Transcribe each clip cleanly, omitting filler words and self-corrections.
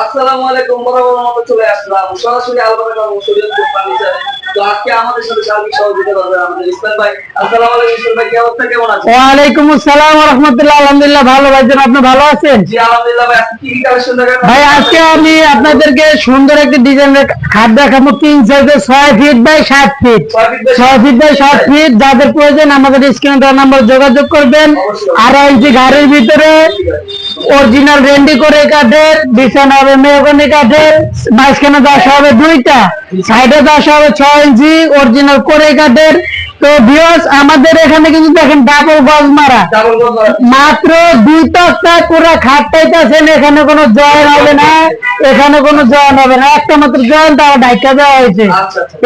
আসসালামু আলাইকুম, বরাবরের মতো চলে আসলাম সরাসরি আলবামের শরীয়তপুর ফার্নিচারে। তো আজকে আমাদের সাথে সার্বিক সহযোগিতা করবেন আমাদের ইসলাম ভাই। আসসালামু আলাইকুম ইসলাম ভাই, কি অবস্থা, কেমন আছেন? ওয়া আলাইকুম আসসালাম ওয়া রাহমাতুল্লাহ। আলহামদুলিল্লাহ ভালো ভাইজান, আপনি ভালো আছেন? জি আলহামদুলিল্লাহ ভাই। আজকে কি কি কালেকশন দেখাবেন ভাই আজকে আমি আপনাদেরকে সুন্দর একটা ডিজাইনের খাট দেখাবো। কিং সাইজের 6 feet by 7 feet, 6 feet by 7 feet. যাদের প্রয়োজন আমাদের স্ক্রিনে দেওয়া নাম্বার যোগাযোগ করবেন। 2.5 ইঞ্চি ঘাড়ের ভিতরে অরিজিনাল রেন্ডি করে কাঠের, বিছানা হবে মেহগনি কাঠের, মাঝখানে 10 হবে 2টা, সাইডে 10 হবে 6 ইঞ্চি অরিজিনাল করে কাঠের। তো ভিউয়ার্স আমাদের এখানে কিন্তু দেখেন ডাবল গজ মারা, মাত্র 2 তক্তায় পুরো খাট পাইতেছেন। এখানে কোনো জয়েন হবে না, এখানে কোনো জয়েন হবে না, একটা মাত্র জয়েন তাও ঢাকা দেওয়া হয়েছে।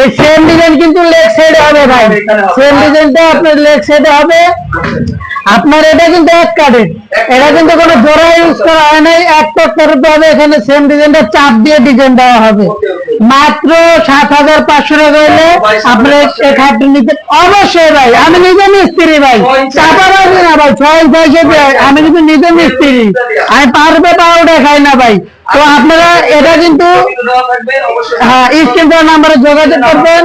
এই সেম ডিজাইন কিন্তু লেগ সাইডে হবে ভাই, সেম ডিজাইনটা আপনার লেগ সাইডে হবে। আপনার এটা কিন্তু এক কাঠের, এটা কিন্তু কোনো জোড়া ইউজ করা হয় নাই, এক তক্তার হবে। এখানে সেম ডিজাইনটা চাপ দিয়ে ডিজাইন দেওয়া হবে। মাত্র 7,500 টাকা হলে আপনার এই খাটটা নিতে অবশ্যই ভাই। আমি নিজে মিস্ত্রি ভাই, চাপা রাখবি না ভাই, 6 ইঞ্চি আমি কিন্তু নিজে মিস্ত্রি, আমি পারবে পাও দেখাই না ভাই। তো আপনারা এটা কিন্তু হ্যাঁ স্ক্রিন দেওয়া নাম্বারে যোগাযোগ করবেন।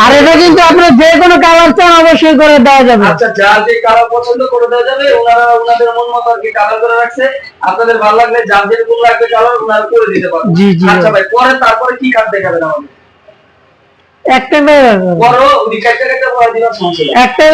আর এটা কিন্তু আপনার যে কোনো কালার চান অবশ্যই করে দেওয়া যাবে। আচ্ছা, যার যে কালার পছন্দ করে দেওয়া যাবে, ওনারা ওনাদের মন মতো আর কি কালার করে রাখছে। আপনাদের ভালো লাগলে যার যেরকম লাগবে কালার ওনারা করে দিতে পারবেন। জি জি। আচ্ছা ভাই, পরে তারপরে কি কাট দেখাবেন আমাদের? একটা বড় ওই কাটটা পরে দিবেন সমস্যা একটা